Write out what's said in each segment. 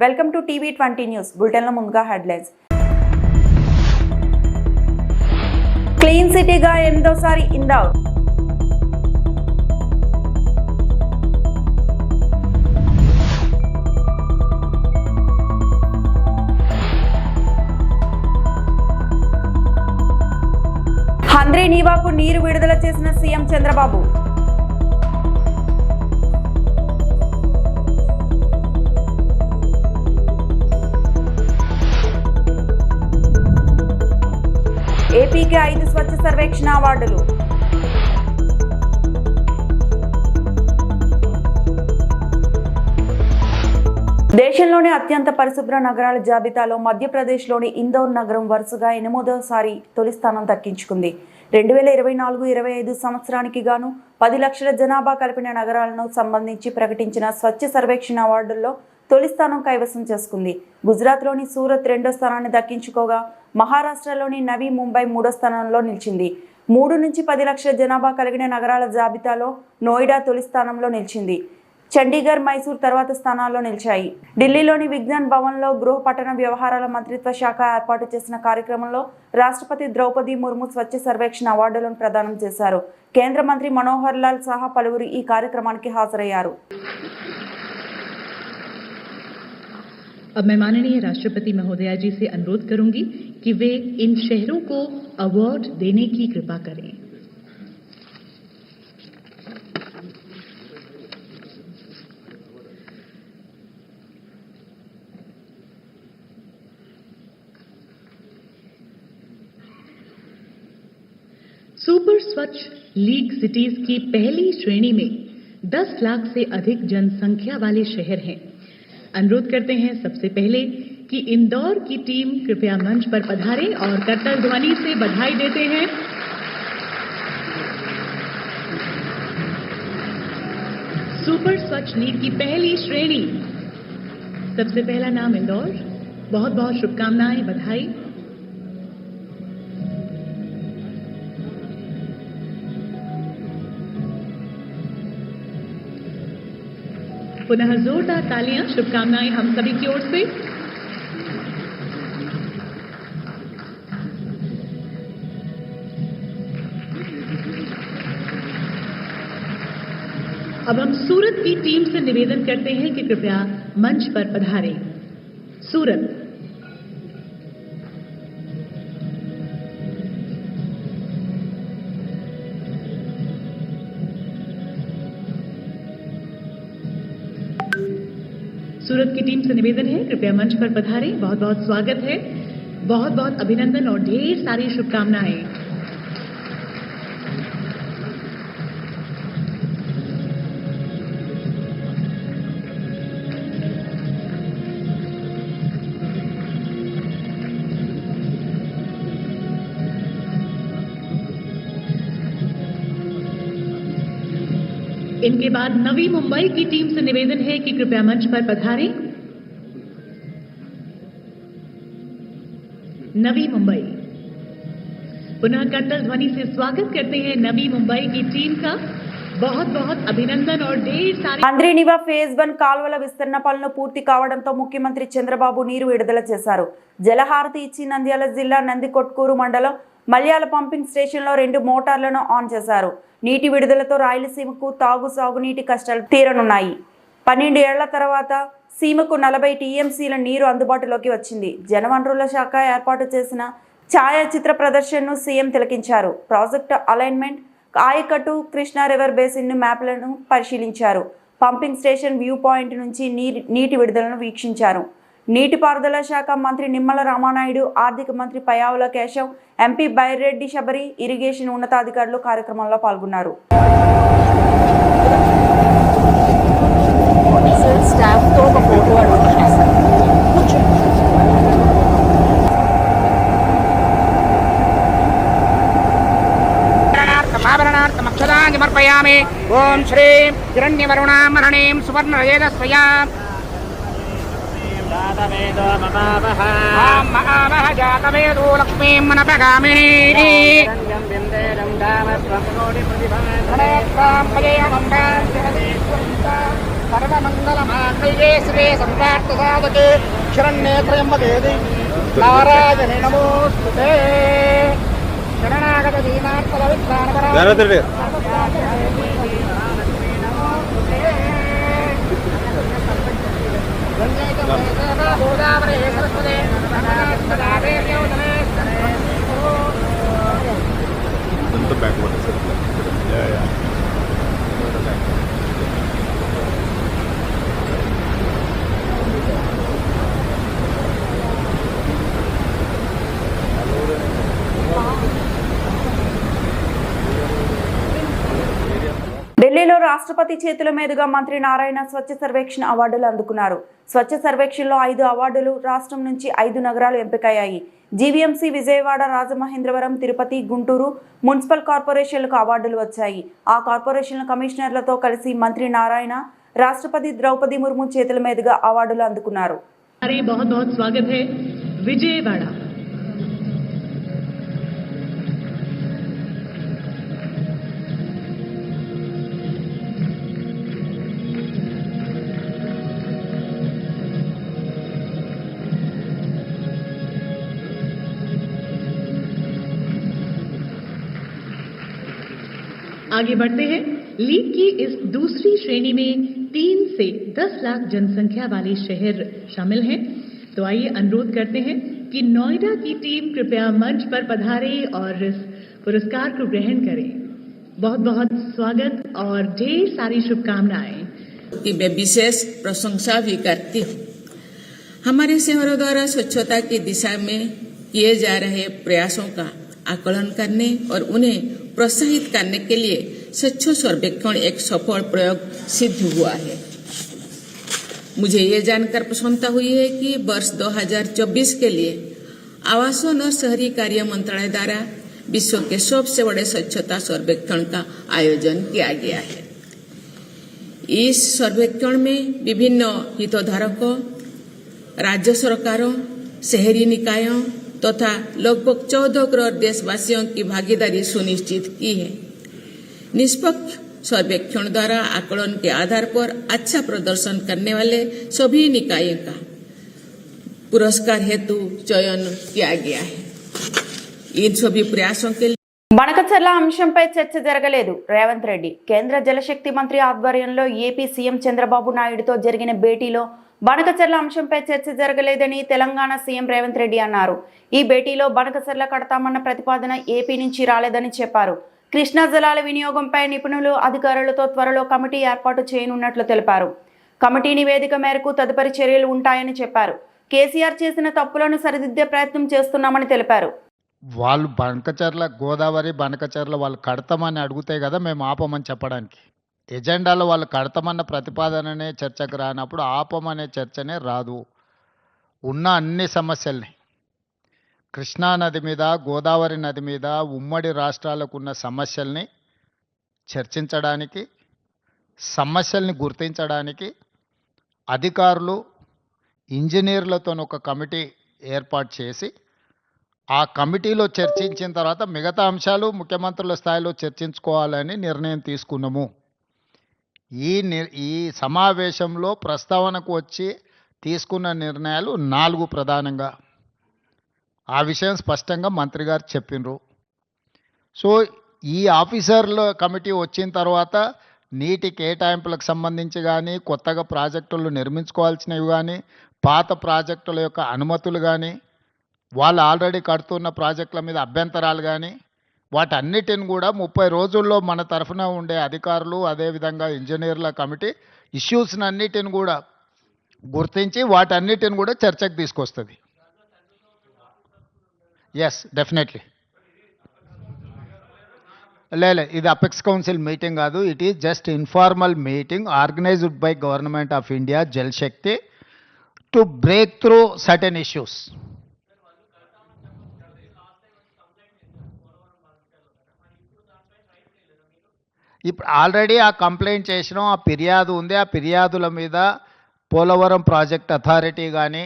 Welcome to TV 20 news బులెటిన్ల ముందుగా headlines. Clean సిటీగా 8వ ఇందౌర్. హంద్రీ నీవాకు నీరు విడుదల చేసిన సీఎం చంద్రబాబు. ఏపీకి 5 స్వచ్ఛ సర్వేక్షణ అవార్డులు. దేశంలోని అత్యంత పరిశుభ్ర నగరాల జాబితాలో మధ్యప్రదేశ్లోని ఇందౌర్ నగరం వరుసగా 8వసారి తొలి స్థానం దక్కించుకుంది. 2024-25 సంవత్సరానికి గాను 10 లక్షల జనాభా కలిపిన నగరాలను సంబంధించి ప్రకటించిన స్వచ్ఛ సర్వేక్షణ అవార్డుల్లో తొలి స్థానం కైవసం చేసుకుంది. గుజరాత్లోని సూరత్ 2వ స్థానాన్ని దక్కించుకోగా మహారాష్ట్రలోని నవీ ముంబై 3వ స్థానంలో నిలిచింది. 3 నుంచి 10 లక్షల జనాభా కలిగిన నగరాల జాబితాలో నోయిడా తొలి స్థానంలో నిలిచింది. చండీగఢ్, మైసూర్ తర్వాత స్థానాల్లో నిలిచాయి. ఢిల్లీలోని విజ్ఞాన్ భవన్లో గృహ పట్టణ వ్యవహారాల మంత్రిత్వ శాఖ ఏర్పాటు చేసిన కార్యక్రమంలో రాష్ట్రపతి ద్రౌపది ముర్ము స్వచ్ఛ సర్వేక్షణ అవార్డులను ప్రదానం చేశారు. కేంద్ర మంత్రి మనోహర్ లాల్ సహా పలువురు ఈ కార్యక్రమానికి హాజరయ్యారు. अब मैं माननीय राष्ट्रपति महोदया जी से अनुरोध करूंगी कि वे इन शहरों को अवार्ड देने की कृपा करें. सुपर स्वच्छ लीग सिटीज की पहली श्रेणी में 10 लाख से अधिक जनसंख्या वाले शहर हैं. अनुरोध करते हैं सबसे पहले कि इंदौर की टीम कृपया मंच पर पधारे और करताल ध्वनि से बधाई देते हैं. सुपर स्वच्छ लीग की पहली श्रेणी, सबसे पहला नाम इंदौर. बहुत बहुत शुभकामनाएं, बधाई. पुनः जोरदार तालियां, शुभकामनाएं हम सभी की ओर से. अब हम सूरत की टीम से निवेदन करते हैं कि कृपया मंच पर पधारें. सूरत. सूरत की टीम से निवेदन है कृपया मंच पर पधारें. बहुत बहुत स्वागत है, बहुत बहुत अभिनंदन और ढेर सारी शुभकामनाएं. इनके बाद नवी मुंबई की टीम से निवेदन है कि कृपया मंच पर पधारें. नवी मुंबई. पुनः करताल ध्वनि से स्वागत करते हैं नवी मुंबई की टीम का. बहुत बहुत अभिनंदन और ढेर सारे. హంద్రీ నీవా ఫేజ్ 1 కాల్వల విస్తరణ పనులు పూర్తి కావడంతో ముఖ్యమంత్రి చంద్రబాబు నీరు విడుదల చేశారు. జలహారతి ఇచ్చి నంద్యాల జిల్లా నందికొట్కూరు మండలం మల్యాల పంపింగ్ స్టేషన్లో 2 మోటార్లను ఆన్ చేశారు. నీటి విడుదలతో రాయలసీమకు సాగునీటి కష్టాలు తీరనున్నాయి. 12 ఏళ్ల తర్వాత సీమకు 40 టీఎంసీల నీరు అందుబాటులోకి వచ్చింది. జలవనరుల శాఖ ఏర్పాటు చేసిన ఛాయాచిత్ర ప్రదర్శనను సీఎం తిలకించారు. ప్రాజెక్టు అలైన్మెంట్, ఆయకట్టు, కృష్ణా రివర్ బేసిన్ మ్యాప్లను పరిశీలించారు. పంపింగ్ స్టేషన్ వ్యూ పాయింట్ నుంచి నీటి విడుదలను వీక్షించారు. నీటిపారుదల శాఖ మంత్రి నిమ్మల రామానాయుడు, ఆర్థిక మంత్రి పయ్యావుల కేశవ్, ఎంపీ బైరెడ్డి శబరి, ఇరిగేషన్ ఉన్నతాధికారులు కార్యక్రమంలో పాల్గొన్నారు. ఓం శ్రీ హిరణ్యవరుణామరణీం సువర్ణరజేదస్వయా జాతవేదో లక్ష్మీం మనపగామినీ सर्वमङ्गलमाङ्गल्ये शिवे सर्वार्थसाधके शरण्ये त्र्यम्बके नारायणे नमोस्तुते शरणागत दीनार्पदवित्राणपरा गोदावरे सरस्वते ఢిల్లీలో రాష్ట్రపతి చేతుల మీదుగా మంత్రి నారాయణ స్వచ్ఛ సర్వేక్షణ అవార్డులు అందుకున్నారు. స్వచ్ఛ సర్వేక్షణలో 5 అవార్డులు రాష్ట్రం నుంచి 5 నగరాలు ఎంపికయ్యాయి. జీవీఎంసీ, విజయవాడ, రాజమహేంద్రవరం, తిరుపతి, గుంటూరు మున్సిపల్ కార్పొరేషన్లకు అవార్డులు వచ్చాయి. ఆ కార్పొరేషన్ల కమిషనర్లతో కలిసి మంత్రి నారాయణ రాష్ట్రపతి ద్రౌపది ముర్ము చేతుల మీదుగా అవార్డులు అందుకున్నారు. విజయవాడ आगे बढ़ते हैं। लीग की इस दूसरी श्रेणी में 3 से 10 लाख जनसंख्या वाले शहर शामिल हैं। तो आइए अनुरोध करते हैं कि नोएडा की टीम कृपया मंच पर पधारे और इस पुरस्कार को ग्रहण करें। बहुत बहुत स्वागत और ढेर सारी शुभकामनाएं। कि मैं विशेष प्रशंसा भी करती हूँ। हमारे शहरों द्वारा स्वच्छता की दिशा में किए जा रहे प्रयासों का आकलन करने और उन्हें प्रोत्साहित करने के लिए स्वच्छ सर्वेक्षण एक सफल प्रयोग सिद्ध हुआ है। मुझे ये जानकर प्रसन्नता हुई है कि वर्ष 2024 के लिए आवासन और शहरी कार्य मंत्रालय द्वारा विश्व के सबसे बड़े स्वच्छता सर्वेक्षण का आयोजन किया गया है। इस सर्वेक्षण में विभिन्न हितधारकों, राज्य सरकारों, शहरी निकायों तथा लगभग 14 करोड़ देशवासियों की भागीदारी सुनिश्चित की है। निष्पक्ष सर्वेक्षण द्वारा आकलन के आधार पर अच्छा प्रदर्शन करने वाले सभी निकायों का पुरस्कार हेतु चयन किया गया है। इन सभी प्रयासों के लिए బనకచర్ల అంశంపై చర్చ జరగలేదు. రేవంత్ రెడ్డి కేంద్ర జలశక్తి మంత్రి ఆధ్వర్యంలో ఏపీ సీఎం చంద్రబాబు నాయుడుతో జరిగిన భేటీలో బనకచర్ల అంశంపై చర్చ జరగలేదని తెలంగాణ సీఎం రేవంత్ రెడ్డి అన్నారు. ఈ భేటీలో బనకచర్ల కడతామన్న ప్రతిపాదన ఏపీ నుంచి రాలేదని చెప్పారు. కృష్ణా జలాల వినియోగంపై నిపుణులు, అధికారులతో త్వరలో కమిటీ ఏర్పాటు చేయనున్నట్లు తెలిపారు. కమిటీ నివేదిక మేరకు తదుపరి చర్యలు ఉంటాయని చెప్పారు. కేసీఆర్ చేసిన తప్పులను సరిదిద్దే ప్రయత్నం చేస్తున్నామని తెలిపారు. వాళ్ళు బనకచర్ల గోదావరి బనకచర్ల వాళ్ళు కడతామని అడిగితే కదా మేము ఆపమని చెప్పడానికి. ఎజెండాలో వాళ్ళు కడతామన్న ప్రతిపాదననే చర్చకు రానప్పుడు ఆపమనే చర్చనే రాదు. ఉన్న అన్ని సమస్యల్ని కృష్ణా నది మీద, గోదావరి నది మీద ఉమ్మడి రాష్ట్రాలకు ఉన్న సమస్యల్ని చర్చించడానికి, సమస్యల్ని గుర్తించడానికి అధికారులు, ఇంజనీర్లతో ఒక కమిటీ ఏర్పాటు చేసి ఆ కమిటీలో చర్చించిన తర్వాత మిగతా అంశాలు ముఖ్యమంత్రుల స్థాయిలో చర్చించుకోవాలని నిర్ణయం తీసుకున్నాము. ఈ సమావేశంలో ప్రస్తావనకు వచ్చి తీసుకున్న నిర్ణయాలు 4 ప్రధానంగా. ఆ విషయం స్పష్టంగా మంత్రి గారు చెప్పినరు. సో ఈ ఆఫీసర్ల కమిటీ వచ్చిన తర్వాత నీటి కేటాయింపులకు సంబంధించి కానీ, కొత్తగా ప్రాజెక్టులు నిర్మించుకోవాల్సినవి కానీ, పాత ప్రాజెక్టుల యొక్క అనుమతులు కానీ, వాళ్ళు ఆల్రెడీ కడుతున్న ప్రాజెక్టుల మీద అభ్యంతరాలు కానీ, వాటన్నిటిని కూడా 30 రోజుల్లో మన తరఫున ఉండే అధికారులు, అదేవిధంగా ఇంజనీర్ల కమిటీ ఇష్యూస్ని అన్నిటిని కూడా గుర్తించి వాటన్నిటిని కూడా చర్చకు తీసుకొస్తుంది. Yes, definitely. లేదు, ఇది అపెక్స్ కౌన్సిల్ మీటింగ్ కాదు. It is just informal meeting organised by government of India Jal Shakti to break through certain issues. ఇప్పుడు ఆల్రెడీ ఆ కంప్లైంట్ చేసినాం, ఆ ఫిర్యాదు ఉంది. ఆ ఫిర్యాదుల మీద పోలవరం ప్రాజెక్ట్ అథారిటీ కానీ,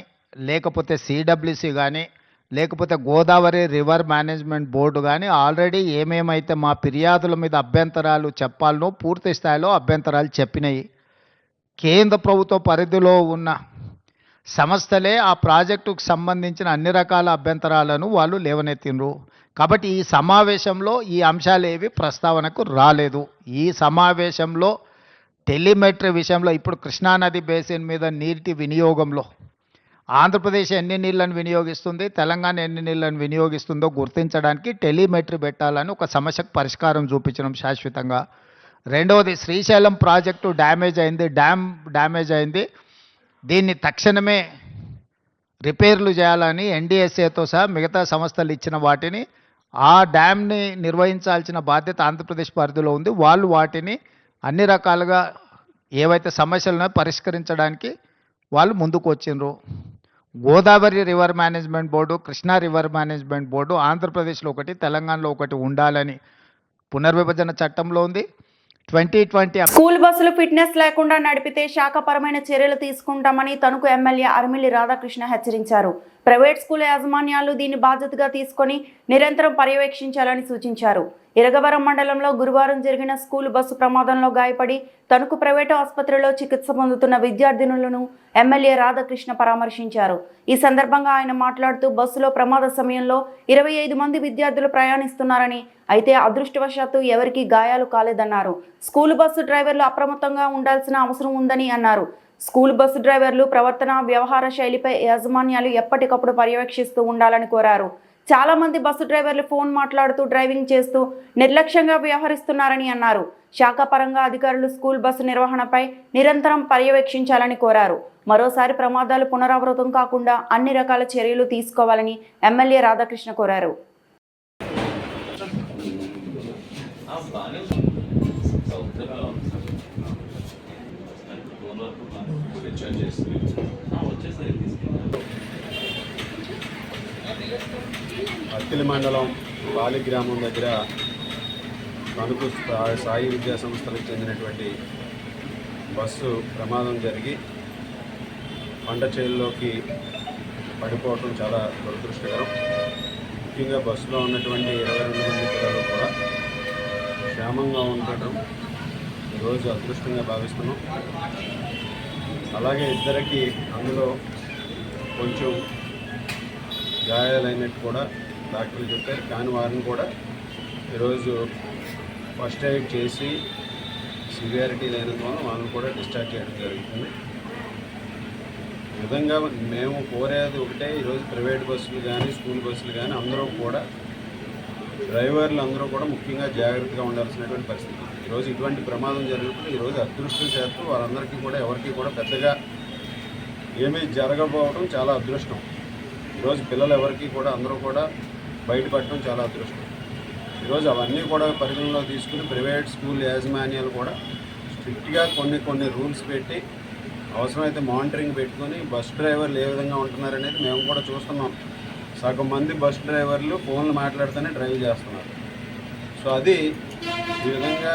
లేకపోతే సిడబ్ల్యూసి కానీ, లేకపోతే గోదావరి రివర్ మేనేజ్మెంట్ బోర్డు కానీ ఆల్రెడీ ఏమేమైతే మా ఫిర్యాదుల మీద అభ్యంతరాలు చెప్పాలనో పూర్తి స్థాయిలో అభ్యంతరాలు చెప్పినాయి. కేంద్ర ప్రభుత్వ పరిధిలో ఉన్న సంస్థలే ఆ ప్రాజెక్టుకు సంబంధించిన అన్ని రకాల అభ్యంతరాలను వాళ్ళు లేవనెత్తిండ్రు. కాబట్టి ఈ సమావేశంలో ఈ అంశాలు ఏవి ప్రస్తావనకు రాలేదు. ఈ సమావేశంలో టెలిమెట్రీ విషయంలో ఇప్పుడు కృష్ణానది బేసిన్ మీద నీటి వినియోగంలో ఆంధ్రప్రదేశ్ ఎన్ని నీళ్లను వినియోగిస్తుంది, తెలంగాణ ఎన్ని నీళ్లను వినియోగిస్తుందో గుర్తించడానికి టెలిమెట్రీ పెట్టాలని ఒక సమస్యకు పరిష్కారం చూపించడం శాశ్వతంగా. రెండవది, శ్రీశైలం ప్రాజెక్టు డ్యామ్ డ్యామేజ్ అయింది, దీన్ని తక్షణమే రిపేర్లు చేయాలని ఎన్డీఎస్ఏతో సహా మిగతా సంస్థలు ఇచ్చిన వాటిని ఆ డ్యామ్ని నిర్వహించాల్సిన బాధ్యత ఆంధ్రప్రదేశ్ పరిధిలో ఉంది. వాళ్ళు వాటిని అన్ని రకాలుగా ఏవైతే సమస్యలను పరిష్కరించడానికి వాళ్ళు ముందుకు వచ్చిండ్రు. Godavari river management board, Krishna river management board ఆంధ్రప్రదేశ్లో ఒకటి, తెలంగాణలో ఒకటి ఉండాలని పునర్విభజన చట్టంలో ఉంది. 2020 స్కూల్ బస్సులు ఫిట్నెస్ లేకుండా నడిపితే శాఖపరమైన చర్యలు తీసుకుంటామని తణుకు ఎమ్మెల్యే అరిమిల్లి రాధాకృష్ణ హెచ్చరించారు. ప్రైవేట్ స్కూల్ యాజమాన్యాలు దీన్ని బాధ్యతగా తీసుకొని నిరంతరం పర్యవేక్షించాలని సూచించారు. ఇరగవరం మండలంలో గురువారం జరిగిన స్కూల్ బస్సు ప్రమాదంలో గాయపడి తణుకు ప్రైవేటు ఆసుపత్రిలో చికిత్స పొందుతున్న విద్యార్థినులను ఎమ్మెల్యే రాధాకృష్ణ పరామర్శించారు. ఈ సందర్భంగా ఆయన మాట్లాడుతూ బస్సులో ప్రమాద సమయంలో 25 మంది విద్యార్థులు ప్రయాణిస్తున్నారని, అయితే అదృష్టవశాత్తు ఎవరికీ గాయాలు కాలేదన్నారు. స్కూల్ బస్సు డ్రైవర్లు అప్రమత్తంగా ఉండాల్సిన అవసరం ఉందని అన్నారు. స్కూల్ బస్సు డ్రైవర్లు ప్రవర్తన, వ్యవహార శైలిపై యాజమాన్యాలు ఎప్పటికప్పుడు పర్యవేక్షిస్తూ ఉండాలని కోరారు. చాలా మంది బస్సు డ్రైవర్లు ఫోన్ మాట్లాడుతూ డ్రైవింగ్ చేస్తూ నిర్లక్ష్యంగా వ్యవహరిస్తున్నారని అన్నారు. శాఖాపరంగా అధికారులు స్కూల్ బస్సు నిర్వహణపై నిరంతరం పర్యవేక్షించాలని కోరారు. మరోసారి ప్రమాదాలు పునరావృతం కాకుండా అన్ని రకాల చర్యలు తీసుకోవాలని ఎమ్మెల్యే రాధాకృష్ణ కోరారు. అత్తిలి మండలం బాలి గ్రామం దగ్గర తణుకు సాయి విద్యా సంస్థలకు చెందినటువంటి బస్సు ప్రమాదం జరిగి పంట చేనులోకి పడిపోవటం చాలా దురదృష్టకరం. ముఖ్యంగా బస్సులో ఉన్నటువంటి 22 మంది పిల్లలు కూడా క్షేమంగా ఉండటం ఈరోజు అదృష్టంగా భావిస్తున్నాం. అలాగే ఇద్దరికి అందులో కొంచెం గాయాలైనట్టు కూడా డాక్టర్లు చెప్పారు. కానీ వారిని కూడా ఈరోజు ఫస్ట్ ఎయిడ్ చేసి సివియారిటీ లేనందువల్ల వాళ్ళని కూడా డిశ్చార్జ్ చేయడం జరుగుతుంది. ఈ విధంగా మేము కోరేది ఒకటే, ఈరోజు ప్రైవేట్ బస్సులు కానీ స్కూల్ బస్సులు కానీ అందరూ కూడా డ్రైవర్లు అందరూ కూడా ముఖ్యంగా జాగ్రత్తగా ఉండాల్సినటువంటి పరిస్థితి. ఈరోజు ఇటువంటి ప్రమాదం జరిగినప్పుడు ఈరోజు అదృష్టం చేస్తూ వాళ్ళందరికీ కూడా ఎవరికి కూడా పెద్దగా ఏమీ జరగకపోవడం చాలా అదృష్టం. ఈరోజు పిల్లలు ఎవరికి కూడా అందరూ కూడా బయటపడటం చాలా అదృష్టం. ఈరోజు అవన్నీ కూడా పరిగణలో తీసుకుని ప్రైవేట్ స్కూల్ యాజమాన్యాలు కూడా స్ట్రిక్ట్గా కొన్ని రూల్స్ పెట్టి అవసరమైతే మానిటరింగ్ పెట్టుకొని బస్ డ్రైవర్లు ఏ విధంగా ఉంటున్నారనేది మేము కూడా చూస్తున్నాం. సగం మంది బస్ డ్రైవర్లు ఫోన్లు మాట్లాడుతూనే డ్రైవ్ చేస్తున్నారు. సో అది ఈ విధంగా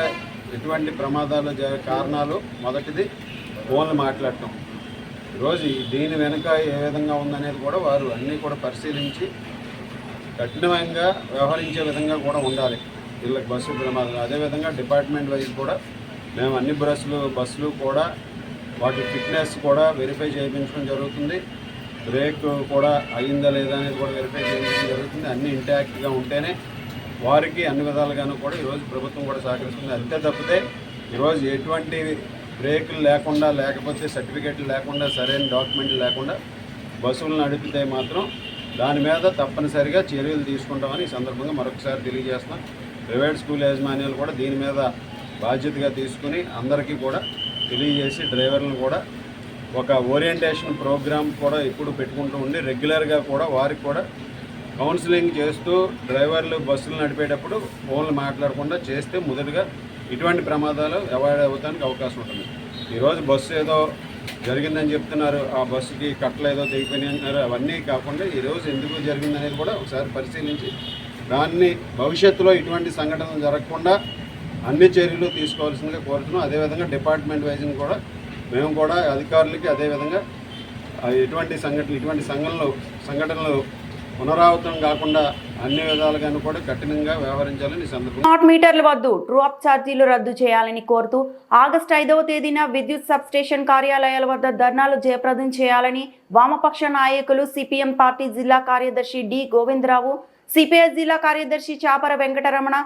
ఎటువంటి ప్రమాదాలు కారణాలు మొదటిది ఫోన్లు మాట్లాడటం. ఈరోజు దీని వెనుక ఏ విధంగా ఉందనేది కూడా వారు అన్నీ కూడా పరిశీలించి కఠినంగా వ్యవహరించే విధంగా కూడా ఉండాలి వీళ్ళకి బస్సు ప్రమాదాలు. అదేవిధంగా డిపార్ట్మెంట్ వైజ్ కూడా మేము అన్ని బస్సులు కూడా వాటి ఫిట్నెస్ కూడా వెరిఫై చేయించడం జరుగుతుంది. బ్రేక్ కూడా అయిందా లేదా అనేది కూడా వెరిఫై చేయించడం జరుగుతుంది. అన్నీ ఇంటాక్ట్గా ఉంటేనే వారికి అన్ని విధాలుగాను కూడా ఈరోజు ప్రభుత్వం కూడా సహకరిస్తుంది. అంతే తప్పితే ఈరోజు ఎటువంటి బ్రేకులు లేకుండా, లేకపోతే సర్టిఫికెట్లు లేకుండా, సరైన డాక్యుమెంట్లు లేకుండా బస్సులు నడిపితే మాత్రం దాని మీద తప్పనిసరిగా చర్యలు తీసుకుంటామని ఈ సందర్భంగా మరొకసారి తెలియజేస్తున్నాం. ప్రైవేట్ స్కూల్ యాజమాన్యాలు కూడా దీని మీద బాధ్యతగా తీసుకుని అందరికీ కూడా తెలియజేసి డ్రైవర్లను కూడా ఒక ఓరియంటేషన్ ప్రోగ్రామ్ కూడా ఇప్పుడు పెట్టుకుంటూ ఉండి రెగ్యులర్గా కూడా వారికి కూడా కౌన్సిలింగ్ చేస్తూ డ్రైవర్లు బస్సులు నడిపేటప్పుడు ఫోన్లు మాట్లాడకుండా చేస్తే మొదటిగా ఇటువంటి ప్రమాదాలు అవాయిడ్ అవ్వడానికి అవకాశం ఉంటుంది. ఈరోజు బస్సు ఏదో జరిగిందని చెప్తున్నారు, ఆ బస్సుకి కట్టలు ఏదో తెగిపోయినాయి అంటున్నారు. అవన్నీ కాకుండా ఈరోజు ఎందుకు జరిగిందనేది కూడా ఒకసారి పరిశీలించి దాన్ని భవిష్యత్తులో ఇటువంటి సంఘటనలు జరగకుండా అన్ని చర్యలు తీసుకోవాల్సిందిగా కోరుతున్నాం. అదేవిధంగా డిపార్ట్మెంట్ వైజ్ని కూడా మేము కూడా అధికారులకి అదేవిధంగా ఇటువంటి సంఘటనలు పునరావృతం కాకుండా అన్ని విధాలుగాను కూడా కఠినంగా వ్యవహరించాలని ఈ సందర్భంగా స్మార్ట్ మీటర్ల వద్దు ట్రూ అప్ ఛార్జీలు రద్దు చేయాలని కోరుతూ ఆగస్టు 5వ తేదీన విద్యుత్ సబ్స్టేషన్ కార్యాలయాల వద్ద ధర్నాలు జయప్రదం చేయాలని వామపక్ష నాయకులు సిపిఎం పార్టీ జిల్లా కార్యదర్శి డి గోవిందరావు, సిపిఐ జిల్లా కార్యదర్శి Chapara Venkataramana,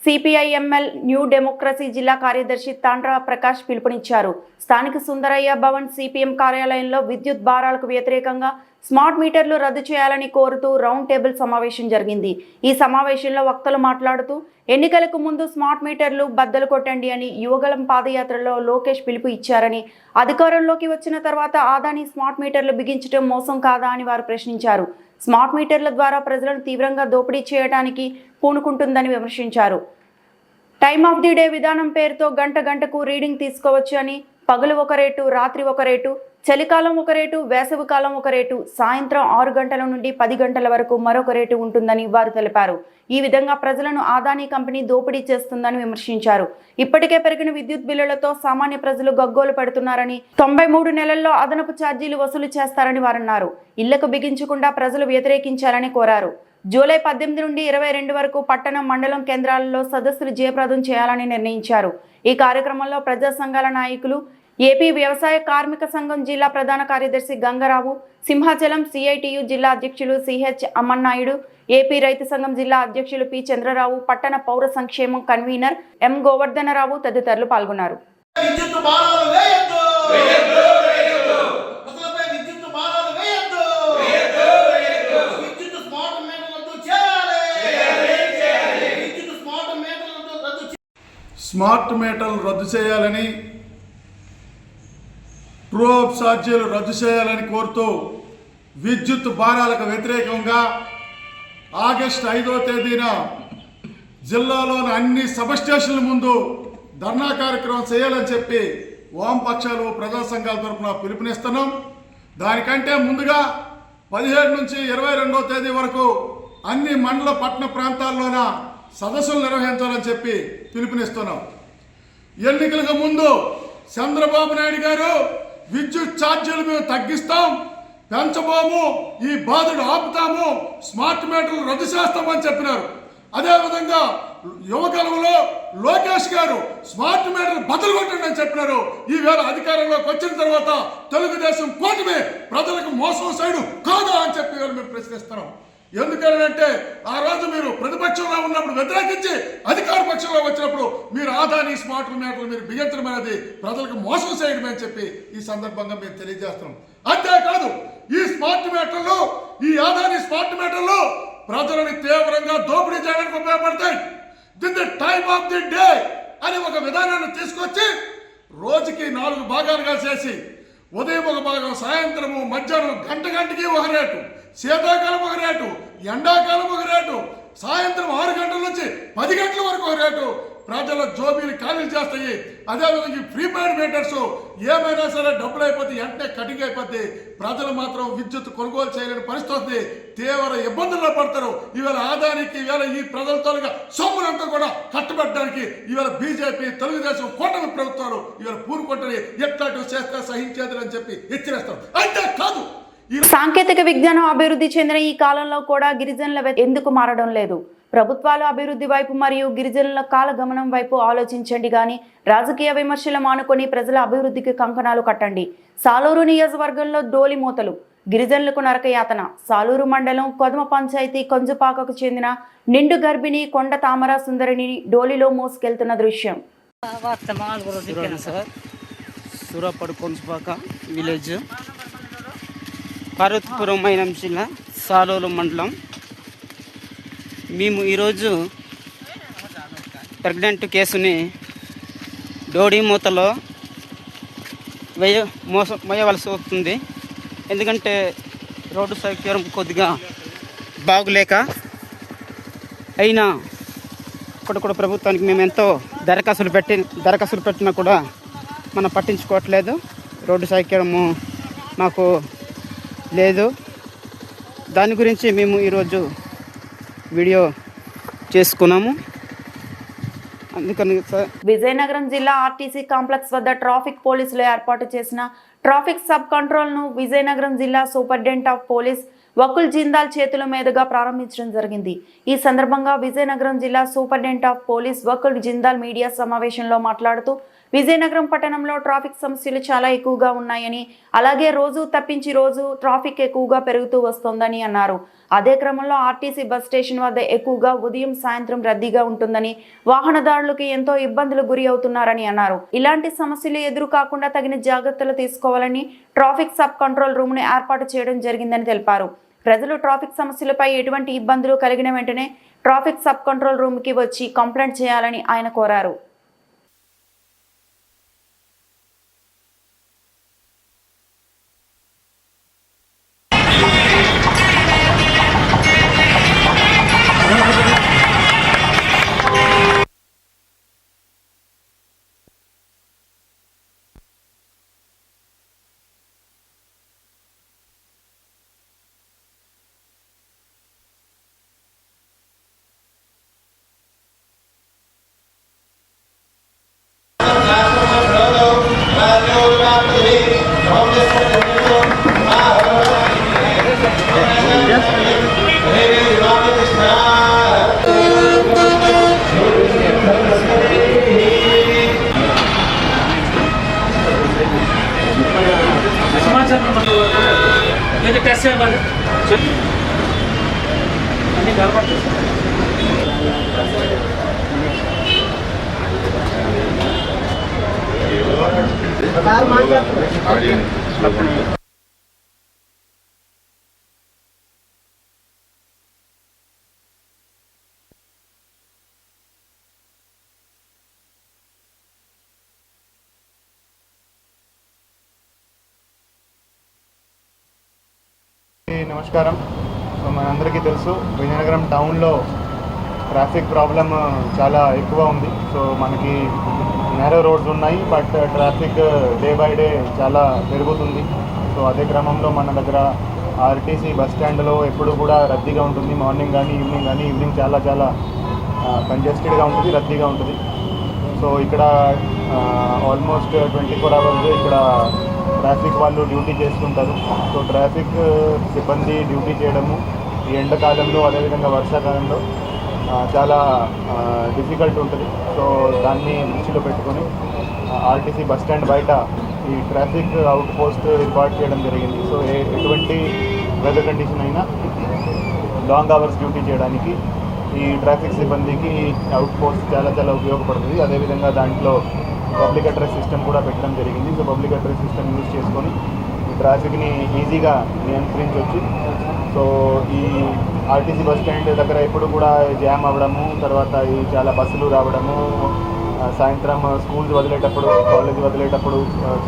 CPIML new democracy జిల్లా కార్యదర్శి తాండ్రా ప్రకాష్ పిలుపునిచ్చారు. స్థానిక సుందరయ్య భవన్ సిపిఎం కార్యాలయంలో విద్యుత్ భారాలకు వ్యతిరేకంగా స్మార్ట్ మీటర్లు రద్దు చేయాలని కోరుతూ రౌండ్ టేబుల్ సమావేశం జరిగింది. ఈ సమావేశంలో వక్తలు మాట్లాడుతూ ఎన్నికలకు ముందు స్మార్ట్ మీటర్లు బద్దలు కొట్టండి అని యువగలం పాదయాత్రలో లోకేష్ పిలుపు ఇచ్చారని, అధికారంలోకి వచ్చిన తర్వాత ఆదాని స్మార్ట్ మీటర్లు బిగించడం మోసం కాదా అని వారు ప్రశ్నించారు. స్మార్ట్ మీటర్ల ద్వారా ప్రజలను తీవ్రంగా దోపిడీ చేయడానికి పూనుకుంటుందని విమర్శించారు. టైమ్ ఆఫ్ ది డే విధానం పేరుతో గంట గంటకు రీడింగ్ తీసుకోవచ్చు అని, పగలు ఒక రేటు, రాత్రి ఒక రేటు, చలికాలం ఒక రేటు, వేసవికాలం ఒక రేటు, సాయంత్రం 6 గంటల నుండి 10 గంటల వరకు మరొక రేటు ఉంటుందని వారు తెలిపారు. ఈ విధంగా ప్రజలను ఆదాని కంపెనీ దోపిడీ చేస్తుందని విమర్శించారు. ఇప్పటికే పెరిగిన విద్యుత్ బిల్లులతో సామాన్య ప్రజలు గగ్గోలు పెడుతున్నారని, 93 నెలల్లో అదనపు ఛార్జీలు వసూలు చేస్తారని వారన్నారు. ఇళ్లకు బిగించకుండా ప్రజలు వ్యతిరేకించాలని కోరారు. జూలై 18 నుండి 22 వరకు పట్టణం, మండలం కేంద్రాలలో సదస్సులు జయప్రదం చేయాలని నిర్ణయించారు. ఈ కార్యక్రమంలో ప్రజా సంఘాల నాయకులు, ఏపీ వ్యవసాయ కార్మిక సంఘం జిల్లా ప్రధాన కార్యదర్శి గంగరావు, సింహాచలం సిఐటియు జిల్లా అధ్యక్షులు సిహెచ్ అమ్మన్నాయుడు, ఏపీ రైతు సంఘం జిల్లా అధ్యక్షులు పి చంద్రరావు, పట్టణ పౌర సంక్షేమం కన్వీనర్ ఎం గోవర్ధనరావు తదితరులు పాల్గొన్నారు. స్మార్ట్ మీటర్లు రద్దు చేయాలని, ట్రూ అప్ ఛార్జీలు రద్దు చేయాలని కోరుతూ విద్యుత్ భారాలకు వ్యతిరేకంగా ఆగస్టు 5వ తేదీన జిల్లాలోని అన్ని సబ్ స్టేషన్ల ముందు ధర్నా కార్యక్రమం చేయాలని చెప్పి వామపక్షాలు, ప్రజా సంఘాల తరఫున పిలుపునిస్తున్నాం. దానికంటే ముందుగా 17 నుంచి 22వ తేదీ వరకు అన్ని మండల పట్టణ ప్రాంతాల్లోన సదస్సులు నిర్వహించాలని చెప్పి పిలుపునిస్తున్నాం. ఎన్నికలకు ముందు చంద్రబాబు నాయుడు గారు విద్యుత్ ఛార్జీలు మేము తగ్గిస్తాం, పెంచబోము, ఈ బాధను ఆపుతాము, స్మార్ట్ మీటర్లు రద్దు చేస్తామని చెప్పినారు. అదేవిధంగా యువగలంలో లోకేష్ గారు స్మార్ట్ మీటర్లు బదులు కొట్టండి అని చెప్పినారు. ఈవేళ అధికారంలోకి వచ్చిన తర్వాత తెలుగుదేశం కూటమి ప్రజలకు మోసం సైడు కాదా అని చెప్పి మేము ప్రశ్నిస్తున్నాం. ఎందుకంటే ఆ రోజు మీరు ప్రతిపక్షంలో ఉన్నప్పుడు వ్యతిరేకించి అధికార పక్షంలో వచ్చినప్పుడు మీరు ఆదాని స్మార్ట్ మీటర్లు మీరు బిగించడం అనేది ప్రజలకు మోసం చేయడం అని చెప్పి ఈ సందర్భంగా మేము తెలియజేస్తున్నాం. అంతేకాదు, ఈ స్మార్ట్ మీటర్లు, ఈ ఆదాని స్మార్ట్ మీటర్లు ప్రజలని తీవ్రంగా దోపిడీ చేయడానికి ఉపయోగపడతాయి. దీన్ని టైమ్ ఆఫ్ ది డే అని ఒక విధానాన్ని తీసుకొచ్చి రోజుకి 4 భాగాలుగా చేసి ఉదయం ఒక భాగం, సాయంత్రము, మధ్యాహ్నం గంటకి ఒక రేటు, శీతాకాలం ఒక రేటు, ఎండాకాలం ఒక రేటు, సాయంత్రం 6 గంటల నుంచి 10 గంటల వరకు ఒక రేటు ప్రజల జోబీలు ఖాళీ చేస్తాయి. అదేవిధంగా ప్రీపెయిడ్ మీటర్స్ ఏమైనా సరే డబ్బులు అయిపోతే వెంటనే కటింగ్ అయిపోద్ది. ప్రజలు మాత్రం విద్యుత్ కొనుగోలు చేయలేని పరిస్థితి వస్తుంది, తీవ్ర ఇబ్బందుల్లో పడతారు. ఈవేళ ఆదానికి ఈవేళ ఈ ప్రజలతో సొమ్ములంతా కూడా కట్టబెట్టడానికి ఈవేళ బీజేపీ, తెలుగుదేశం కూటమి ప్రభుత్వాలు ఈవేళ పూనుకుంటారు. ఎట్లాంటివి చేస్తే సహించేది అని చెప్పి హెచ్చరిస్తారు. అంతే కాదు, సాంకేతిక విజ్ఞానం అభివృద్ధి చెందిన ఈ కాలంలో కూడా గిరిజనుల ఎందుకు మారడం లేదు? ప్రభుత్వాలు అభివృద్ధి వైపు మరియు గిరిజనుల కాలగమనం వైపు ఆలోచించండి గాని రాజకీయ విమర్శలు మానుకొని ప్రజల అభివృద్ధికి కంకణాలు కట్టండి. సాలూరు నియోజకవర్గంలో డోలి మూతలు, గిరిజనులకు నరకయాతన. సాలూరు మండలం కొదమ పంచాయతీ కొంజపాకకు చెందిన నిండు గర్భిణి కొండ తామర సుందరిని డోలిలో మోసుకెళ్తున్న దృశ్యం. సూరపడు కొంజపాక విలేజ్, పార్వతీపురం మైనం జిల్లా, సాలూరు మండలం. మేము ఈరోజు ప్రెగ్నెంట్ కేసుని డోడీ మూతలో వేయవలసి వస్తుంది. ఎందుకంటే రోడ్డు సౌకర్యం కొద్దిగా బాగులేక, అయినా కూడా ప్రభుత్వానికి మేము ఎంతో దరఖాస్తులు పెట్టినా కూడా మనం పట్టించుకోవట్లేదు. రోడ్డు సౌకర్యము మాకు లేదు. దాని గురించి మేము ఈరోజు వీడియో చేసుకున్నాము. అందుకని విజయనగరం జిల్లా ఆర్టీసీ కాంప్లెక్స్ వద్ద ట్రాఫిక్ పోలీసులు ఏర్పాటు చేసిన ట్రాఫిక్ సబ్ కంట్రోల్ను విజయనగరం జిల్లా superintendent of police Vakul Jindal చేతుల మీదుగా ప్రారంభించడం జరిగింది. ఈ సందర్భంగా విజయనగరం జిల్లా superintendent of police Vakul Jindal media సమావేశంలో మాట్లాడుతూ విజయనగరం పట్టణంలో ట్రాఫిక్ సమస్యలు చాలా ఎక్కువగా ఉన్నాయని, అలాగే రోజు తప్పించి రోజు ట్రాఫిక్ ఎక్కువగా పెరుగుతూ వస్తోందని అన్నారు. అదే క్రమంలో ఆర్టీసీ బస్ స్టేషన్ వద్ద ఎక్కువగా ఉదయం సాయంత్రం రద్దీగా ఉంటుందని, వాహనదారులకు ఎంతో ఇబ్బందులు గురి అవుతున్నారని అన్నారు. ఇలాంటి సమస్యలు ఎదురు కాకుండా తగిన జాగ్రత్తలు తీసుకోవాలని ట్రాఫిక్ సబ్ కంట్రోల్ రూమ్ ను ఏర్పాటు చేయడం జరిగిందని తెలిపారు. ప్రజలు ట్రాఫిక్ సమస్యలపై ఎటువంటి ఇబ్బందులు కలిగిన వెంటనే ట్రాఫిక్ సబ్ కంట్రోల్ రూమ్ కి వచ్చి కంప్లైంట్ చేయాలని ఆయన కోరారు. నమస్కారం. సో మనందరికీ తెలుసు విజయనగరం టౌన్లో ట్రాఫిక్ ప్రాబ్లం చాలా ఎక్కువ ఉంది. సో మనకి నేరో రోడ్స్ ఉన్నాయి, but traffic day by day చాలా పెరుగుతుంది. సో అదే క్రమంలో మన దగ్గర ఆర్టీసీ బస్ స్టాండ్లో ఎప్పుడు కూడా రద్దీగా ఉంటుంది. మార్నింగ్ కానీ ఈవినింగ్ చాలా కంజెస్టెడ్గా ఉంటుంది, రద్దీగా ఉంటుంది. సో ఇక్కడ ఆల్మోస్ట్ 24 hours ఇక్కడ ట్రాఫిక్ వాళ్ళు డ్యూటీ చేస్తుంటారు. సో ట్రాఫిక్ సిబ్బంది డ్యూటీ చేయడము ఈ ఎండాకాలంలో అదేవిధంగా వర్షాకాలంలో చాలా డిఫికల్ట్ ఉంటుంది. సో దాన్ని దృష్టిలో పెట్టుకొని ఆర్టీసీ బస్ స్టాండ్ బయట ఈ ట్రాఫిక్ అవుట్ పోస్ట్ ఏర్పాటు చేయడం జరిగింది. సో ఎటువంటి వెదర్ కండిషన్ అయినా లాంగ్ అవర్స్ డ్యూటీ చేయడానికి ఈ ట్రాఫిక్ సిబ్బందికి అవుట్ పోస్ట్ చాలా ఉపయోగపడుతుంది. అదేవిధంగా దాంట్లో పబ్లిక్ అడ్రస్ సిస్టమ్ కూడా పెట్టడం జరిగింది. So public address system use చేసుకొని ఈ ట్రాఫిక్ని ఈజీగా నియంత్రించవచ్చు. సో ఈ ఆర్టీసీ బస్ స్టాండ్ దగ్గర ఎప్పుడు కూడా జామ్ అవ్వడము, తర్వాత ఈ చాలా బస్సులు రావడము, సాయంత్రం స్కూల్స్ వదిలేటప్పుడు కాలేజ్ వదిలేటప్పుడు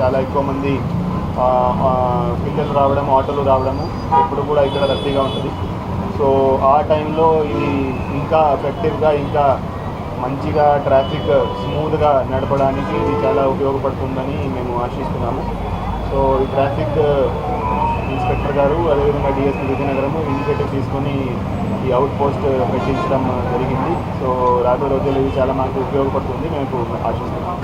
చాలా ఎక్కువ మంది పిల్లలు రావడము, ఆటోలు రావడము ఎప్పుడు కూడా ఇక్కడ రద్దీగా ఉంటుంది. సో ఆ టైంలో ఇది ఇంకా ఎఫెక్టివ్గా ఇంకా మంచిగా ట్రాఫిక్ స్మూత్గా నడపడానికి ఇది చాలా ఉపయోగపడుతుందని మేము ఆశిస్తున్నాము. సో ఈ ట్రాఫిక్ ఇన్స్పెక్టర్ గారు అదేవిధంగా డిఎస్పీ విజయనగరము ఇనిషియేటివ్ తీసుకొని ఈ అవుట్ పోస్ట్ పెట్టించడం జరిగింది. సో రాబోయే రోజుల్లో ఇది చాలా మాకు ఉపయోగపడుతుంది మేము ఆశిస్తున్నాము.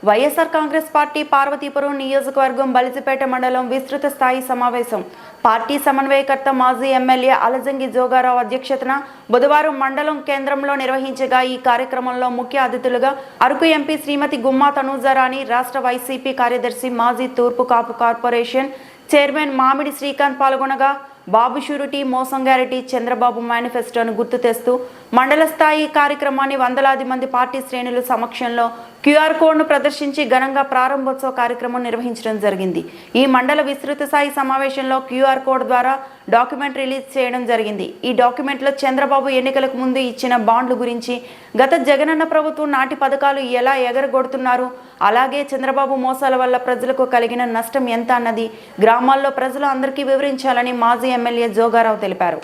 వైఎస్ఆర్ కాంగ్రెస్ పార్టీ పార్వతీపురం నియోజకవర్గం బలిజిపేట మండలం విస్తృత స్థాయి సమావేశం పార్టీ సమన్వయకర్త మాజీ ఎమ్మెల్యే అలజంగి జోగారావు అధ్యక్షతన బుధవారం మండలం కేంద్రంలో నిర్వహించగా ఈ కార్యక్రమంలో ముఖ్య అతిథులుగా అరకు ఎంపీ శ్రీమతి గుమ్మా తనూజరాణి, రాష్ట్ర వైసీపీ కార్యదర్శి, మాజీ తూర్పు కాపు కార్పొరేషన్ చైర్మన్ మామిడి శ్రీకాంత్ పాల్గొనగా బాబు షూరిటీ, మోసంగారెడ్డి, చంద్రబాబు మేనిఫెస్టోను గుర్తు తెస్తూ మండల స్థాయి కార్యక్రమాన్ని వందలాది మంది పార్టీ శ్రేణుల సమక్షంలో QR కోడ్ను ప్రదర్శించి ఘనంగా ప్రారంభోత్సవ కార్యక్రమం నిర్వహించడం జరిగింది. ఈ మండల విస్తృత స్థాయి సమావేశంలో QR కోడ్ ద్వారా డాక్యుమెంట్ రిలీజ్ చేయడం జరిగింది. ఈ డాక్యుమెంట్లో చంద్రబాబు ఎన్నికలకు ముందు ఇచ్చిన బాండ్ల గురించి, గత జగనన్న ప్రభుత్వం నాటి పథకాలు ఎలా ఎగరగొడుతున్నారు, అలాగే చంద్రబాబు మోసాల వల్ల ప్రజలకు కలిగిన నష్టం ఎంత అన్నది గ్రామాల్లో ప్రజలు అందరికీ వివరించాలని మాజీ ఎమ్మెల్యే జోగారావు తెలిపారు.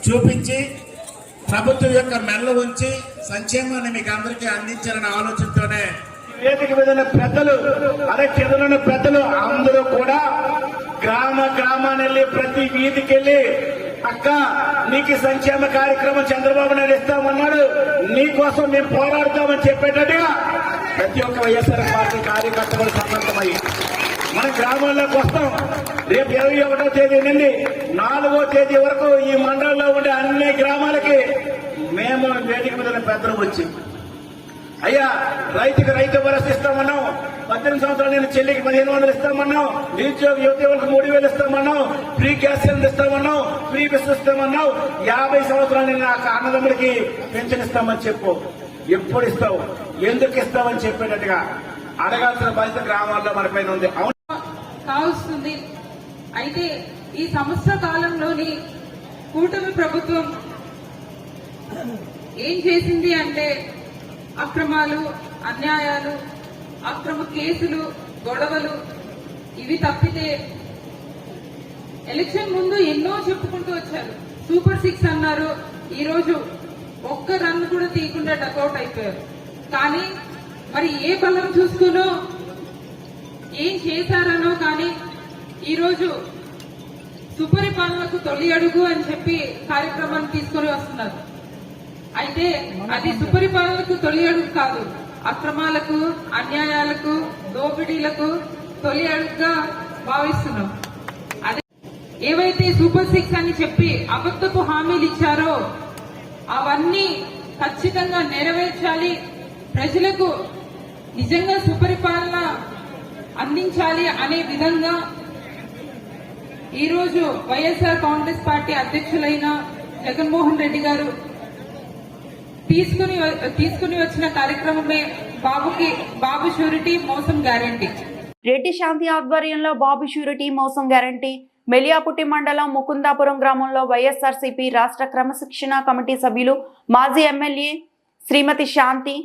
చూపించి ప్రభుత్వం యొక్క మెడలు ఉంచి సంక్షేమాన్ని మీకు అందరికీ అందించాలనే ఆలోచనతోనే వేదిక మీద పెద్దలు కింద పెద్దలు అందరూ కూడా గ్రామాన్ని వెళ్ళి ప్రతి వీధికి వెళ్ళి అక్క నీకు ఈ సంక్షేమ కార్యక్రమం చంద్రబాబు నాయుడు ఇస్తామన్నాడు, నీకోసం మేము పోరాడతామని చెప్పేటట్టుగా ప్రతి ఒక్క వైఎస్ఆర్ పార్టీ కార్యకర్తలు సన్నద్ధమై మన గ్రామాల్లోకి వస్తాం. రేపు 21వ తేదీ నుండి 4వ తేదీ వరకు ఈ మండలంలో ఉండే అన్ని గ్రామాలకి మేము వేదిక మీద పెద్దలు వచ్చి, అయ్యా రైతుకి రైతు భరోసా ఇస్తామన్నాం, 18 సంవత్సరాలు నేను చెల్లికి 1500 ఇస్తామన్నాం, నిరుద్యోగ యువతలకు 3000 ఇస్తామన్నాం, ఫ్రీ గ్యాస్ సిలిండర్ ఇస్తామన్నాం, ఫ్రీ బస్ ఇస్తామన్నాం, 50 సంవత్సరాలు నేను నాకు అన్నదమ్ములకి పెన్షన్ ఇస్తామని చెప్పు. ఎప్పుడు ఇస్తావు, ఎందుకు ఇస్తామని చెప్పేటట్టుగా అడగాల్సిన బాధ్యత గ్రామాల్లో మన పైన ఉంది. కావస్తుంది. అయితే ఈ సంవత్సర కాలంలోని కూటమి ప్రభుత్వం ఏం చేసింది అంటే అక్రమాలు, అన్యాయాలు, అక్రమ కేసులు, గొడవలు ఇవి తప్పితే ఎలక్షన్ ముందు ఎన్నో చెప్పుకుంటూ వచ్చారు. సూపర్ 6 అన్నారు, ఈరోజు ఒక్క రన్ కూడా తీయకుండా డకౌట్ అయిపోయారు. కానీ మరి ఏ బలం చూసుకునో ఏం చేశారనో కానీ ఈరోజు సుపరిపాలనకు తొలి అడుగు అని చెప్పి కార్యక్రమాన్ని తీసుకుని వస్తున్నారు. అయితే అది సుపరిపాలనకు తొలి అడుగు కాదు, అక్రమాలకు, అన్యాయాలకు, దోపిడీలకు తొలి అడుగుగా భావిస్తున్నాం. అదే ఏవైతే సూపర్ 6 అని చెప్పి అబద్ధపు హామీలు ఇచ్చారో అవన్నీ ఖచ్చితంగా నెరవేర్చాలి, ప్రజలకు నిజంగా సుపరిపాలన అందించాలి అనే విధంగా ఈరోజు వైఎస్ఆర్ కాంగ్రెస్ పార్టీ అధ్యక్షులైన జగన్మోహన్ రెడ్డి గారు తీసుకుని వచ్చిన కార్యక్రమమే బాబు షూరిటీ మోసం గ్యారంటీ. రెడ్డి శాంతి ఆధ్వర్యంలో బాబు షూరిటీ మోసం గ్యారంటీ. మెలియాపుట్టి మండలం ముకుందాపురం గ్రామంలో వైఎస్ఆర్సీపీ రాష్ట్ర క్రమశిక్షణ కమిటీ సభ్యులు మాజీ ఎమ్మెల్యే శ్రీమతి శాంతి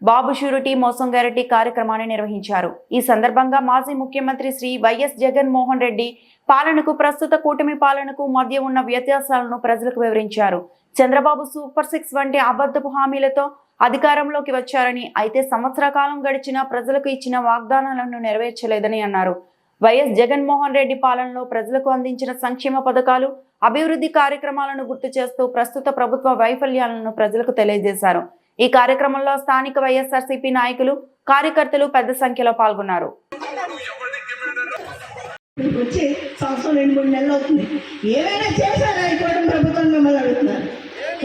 బాబు షూరిటీ మోసం గ్యారంటీ కార్యక్రమాన్ని నిర్వహించారు. ఈ సందర్భంగా మాజీ ముఖ్యమంత్రి శ్రీ వైఎస్ జగన్మోహన్ రెడ్డి పాలనకు, ప్రస్తుత కూటమి పాలనకు మధ్య ఉన్న వ్యత్యాసాలను ప్రజలకు వివరించారు. చంద్రబాబు సూపర్ 6 వంటి అబద్ధపు హామీలతో అధికారంలోకి వచ్చారని, అయితే సంవత్సర కాలం గడిచినా ప్రజలకు ఇచ్చిన వాగ్దానాలను నెరవేర్చలేదని అన్నారు. వైఎస్ జగన్మోహన్ రెడ్డి పాలనలో ప్రజలకు అందించిన సంక్షేమ పథకాలు, అభివృద్ధి కార్యక్రమాలను గుర్తు చేస్తూ ప్రస్తుత ప్రభుత్వ వైఫల్యాలను ప్రజలకు తెలియజేశారు. ఈ కార్యక్రమంలో స్థానిక వైఎస్ఆర్సీపీ నాయకులు, కార్యకర్తలు పెద్ద సంఖ్యలో పాల్గొన్నారు. వచ్చి సంవత్సరం 2-3 నెలలు అవుతుంది. ఏమైనా చేశారా ఈ కూటమి ప్రభుత్వం మిమ్మల్ని అడుగుతున్నారు?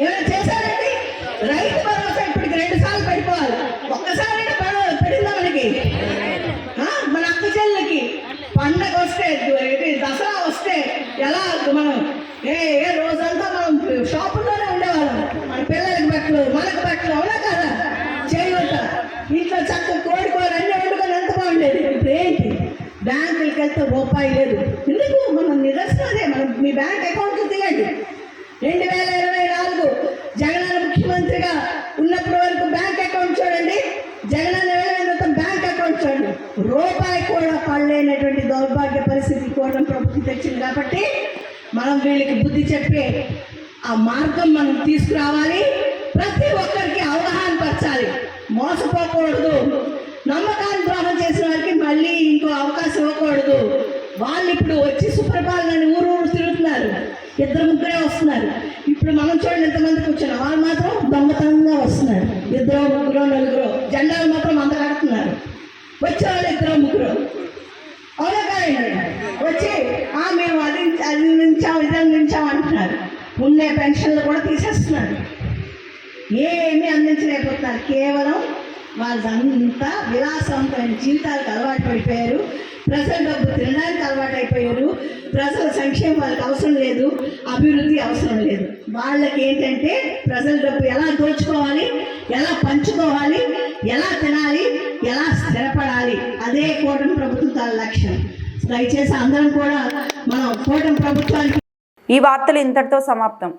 ఏమైనా చేశారండి? రైతు భరోసా ఇప్పటికి 2 సార్లు పడిపోవాలి. ఒక్కసారి పడిందా మనకి? మన అక్క చెల్లెలకి పండగ వస్తే, దసరా వస్తే ఎలా మనం ఏ రోజంతా మనం షాపుల్లోనే ఉండేవాళ్ళం. మన పిల్లలకి బట్టలు, మనకు బట్టలు, అవునా కదా? చేయవద్ద ఇంట్లో చక్కగా కోడికోరు అన్నీ వండుకొని ఎంత బాగుండేది. ఇప్పుడు ఏంటి, బ్యాంకులకి వెళ్తే రూపాయి లేదు. ఎందుకు? మనం నిరసనదే. మనం మీ బ్యాంక్ అకౌంట్లు తీయండి. 2024 జగనన్న ముఖ్యమంత్రిగా ఉన్నప్పటి వరకు బ్యాంక్ అకౌంట్ చూడండి, జగనన్న వెళ్ళిన బ్యాంక్ అకౌంట్ చూడండి, రూపాయి కూడా పడలేనటువంటి దౌర్భాగ్య పరిస్థితి కూటమి ప్రభుత్వం తెచ్చింది. కాబట్టి మనం వీళ్ళకి బుద్ధి చెప్పి ఆ మార్గం మనం తీసుకురావాలి. ప్రతి ఒక్కరికి అవగాహన పరచాలి. మోసపోకూడదు. నమ్మకాన్ని ద్రోహం చేసిన వారికి మళ్ళీ ఇంకో అవకాశం ఇవ్వకూడదు. వాళ్ళు ఇప్పుడు వచ్చి సుప్రపాలనని ఊరు తిరుగుతున్నారు. 2-3 వస్తున్నారు. ఇప్పుడు మనం చూడండి ఎంతమంది కూర్చున్నాం. వాళ్ళు మాత్రం దొంగతనంగా వస్తున్నారు. 2-3-4 జెండాలు మాత్రం అంత కడుతున్నారు. వచ్చేవాళ్ళు 2-3 అవునా కాదండి? వచ్చి మేము అది అందించాం అంటున్నారు. ఉండే పెన్షన్లు కూడా తీసేస్తున్నారు. ఏమీ అందించలేకపోతున్నారు. కేవలం వాళ్ళంతా విలాసవంతమైన జీవితాలకు అలవాటు పడిపోయారు. ప్రజల డబ్బు తినడానికి అలవాటు అయిపోయారు. ప్రజల సంక్షేమం వాళ్ళకి అవసరం లేదు, అభివృద్ధి అవసరం లేదు. వాళ్ళకి ఏంటంటే ప్రజల డబ్బు ఎలా దోచుకోవాలి, ఎలా పంచుకోవాలి, ఎలా తినాలి, ఎలా స్థిరపడాలి, అదే కూటమి ప్రభుత్వం లక్ష్యం. దయచేసి అందరం కూడా మనం కూటమి ప్రభుత్వానికి. ఈ వార్తలు ఇంతటితో సమాప్తం.